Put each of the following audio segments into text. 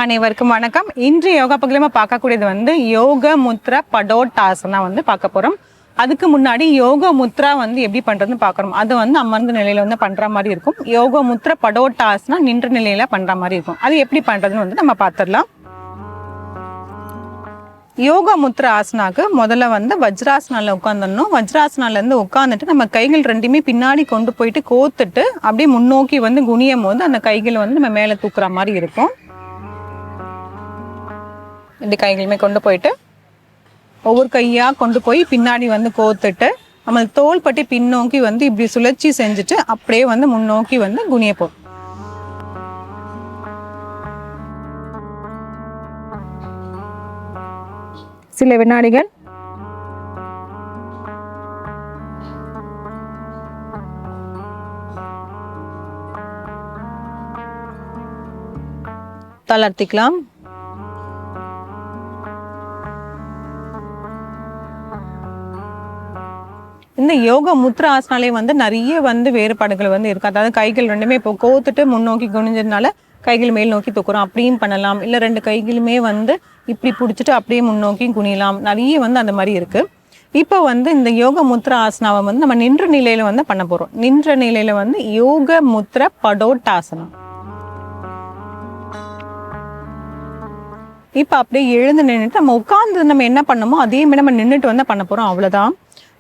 அனைவருக்கும் வணக்கம். இன்று யோகா பகுதியில் நம்ம பார்க்கக்கூடியது வந்து யோக முத்ரா படோட்டாசனா வந்து பார்க்க போகிறோம். அதுக்கு முன்னாடி யோக முத்ரா வந்து எப்படி பண்ணுறதுன்னு பார்க்குறோம். அது வந்து அமர்ந்த நிலையில் வந்து பண்ணுற மாதிரி இருக்கும். யோக முத்ரா படோட்டாசனா நின்ற நிலையில் பண்ணுற மாதிரி இருக்கும். அது எப்படி பண்ணுறதுன்னு வந்து நம்ம பார்த்துடலாம். யோகா முத்ரா ஆசனாக்கு முதல்ல வந்து வஜ்ராசனால உட்காந்துடணும். வஜ்ராசனாலேருந்து உட்காந்துட்டு நம்ம கைகள் ரெண்டுமே பின்னாடி கொண்டு போயிட்டு கோத்துட்டு அப்படியே முன்னோக்கி வந்து குனியும் போது அந்த கைகளை வந்து நம்ம மேலே தூக்குற மாதிரி இருக்கும். இப்படி கைகளுமே கொண்டு போயிட்டு ஒவ்வொரு கையாக கொண்டு போய் பின்னாடி வந்து கோத்துட்டு நம்ம தோள் பட்டி பின்னோக்கி வந்து இப்படி சுழற்சி செஞ்சுட்டு அப்படியே வந்து முன்னோக்கி வந்து குனியப்போம். சில வினாடிகள். தளர்த்திக்கலாம். இந்த யோகா முத்ரா ஆசனாலே வந்து நிறைய வந்து வேறுபாடுகள் வந்து இருக்கு. அதாவது கைகள் ரெண்டுமே இப்போ கோத்துட்டு முன்னோக்கி குனிஞ்சதுனால கைகள் மேல் நோக்கி தூக்குறோம், அப்படியும் பண்ணலாம். இல்லை ரெண்டு கைகளுமே வந்து இப்படி பிடிச்சிட்டு அப்படியே முன்னோக்கி குனியலாம். நிறைய வந்து அந்த மாதிரி இருக்கு. இப்போ வந்து இந்த யோக முத்ரா ஆசனாவை வந்து நம்ம நின்ற நிலையில வந்து பண்ண போறோம். நின்ற நிலையில வந்து யோக முத்ரா படோட்டாசனம். இப்போ அப்படியே எழுந்து நின்றுட்டு நம்ம உட்கார்ந்து நம்ம என்ன பண்ணமோ அதே மாதிரி நம்ம நின்றுட்டு வந்து பண்ண போறோம். அவ்வளோதான்.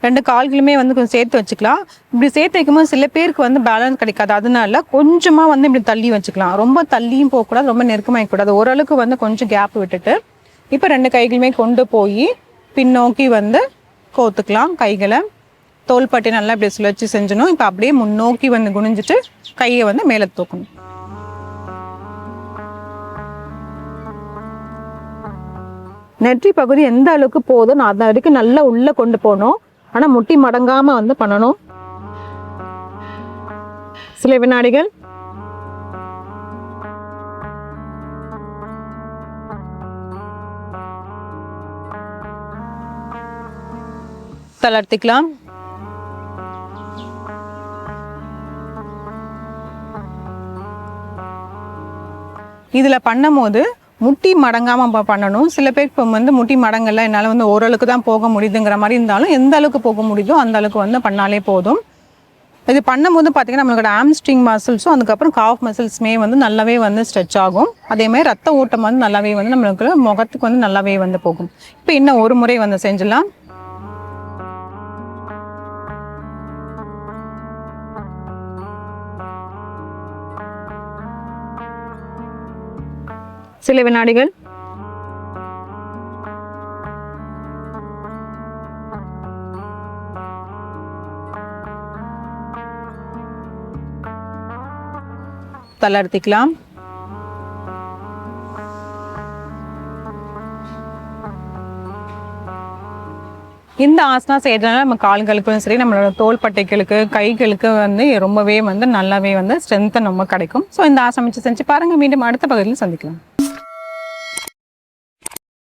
ரெண்டு கால்களுமே வந்து கொஞ்சம் சேர்த்து வச்சுக்கலாம். இப்படி சேர்த்து வைக்கும்போது சில பேருக்கு வந்து பேலன்ஸ் கிடைக்காது. அதனால கொஞ்சமாக வந்து இப்படி தள்ளி வச்சுக்கலாம். ரொம்ப தள்ளியும் போகக்கூடாது, ரொம்ப நெருக்கமாகக்கூடாது. ஓரளவுக்கு வந்து கொஞ்சம் கேப் விட்டுட்டு இப்போ ரெண்டு கைகளுமே கொண்டு போய் பின்னோக்கி வந்து கோத்துக்கலாம். கைகளை தோள்பட்டை நல்லா இப்படி சுழற்சி செஞ்சணும். இப்போ அப்படியே முன்னோக்கி வந்து குனிஞ்சிட்டு கையை வந்து மேலே தூக்கணும். நெற்றி பகுதி எந்த அளவுக்கு போதும் நான் அது வரைக்கும் நல்லா உள்ளே கொண்டு போகணும். ஆனால் முட்டி மடங்காம வந்து பண்ணணும். சில வினாடிகள். தளர்த்திக்கலாம். இதில் பண்ணும் போது முட்டி மடங்காமல் பண்ணணும். சில பேருக்கு இப்போ வந்து முட்டி மடங்கள்ல என்னால் வந்து ஓரளவுக்கு தான் போக முடியுதுங்கிற மாதிரி இருந்தாலும் எந்த அளவுக்கு போக முடியுதோ அந்த அளவுக்கு வந்து பண்ணாலே போதும். இது பண்ணும்போது பார்த்தீங்கன்னா நம்மளோட ஆம்ஸ்ட்ரிங் மசில்ஸும் அதுக்கப்புறம் காஃப் மசில்ஸுமே வந்து நல்லாவே வந்து ஸ்ட்ரெச் ஆகும். அதேமாதிரி ரத்த ஓட்டம் வந்து நல்லாவே வந்து நம்மளுக்கு முகத்துக்கு வந்து நல்லாவே வந்து போகும். இப்போ இன்னும் ஒரு முறை வந்து செஞ்சிடலாம். சில வினாடிகள். தளர்த்திக்கலாம். இந்த ஆசனா செய்யறதுனால நம்ம கால்களுக்கும் சரி நம்மளோட தோள்பட்டைகளுக்கு கைகளுக்கு வந்து ரொம்பவே வந்து நல்லாவே வந்து ஸ்ட்ரென்த் நம்ம கிடைக்கும். ஸோ இந்த ஆசனம் செஞ்சு பாருங்க. மீண்டும் அடுத்த பகுதியில் சந்திக்கலாம்.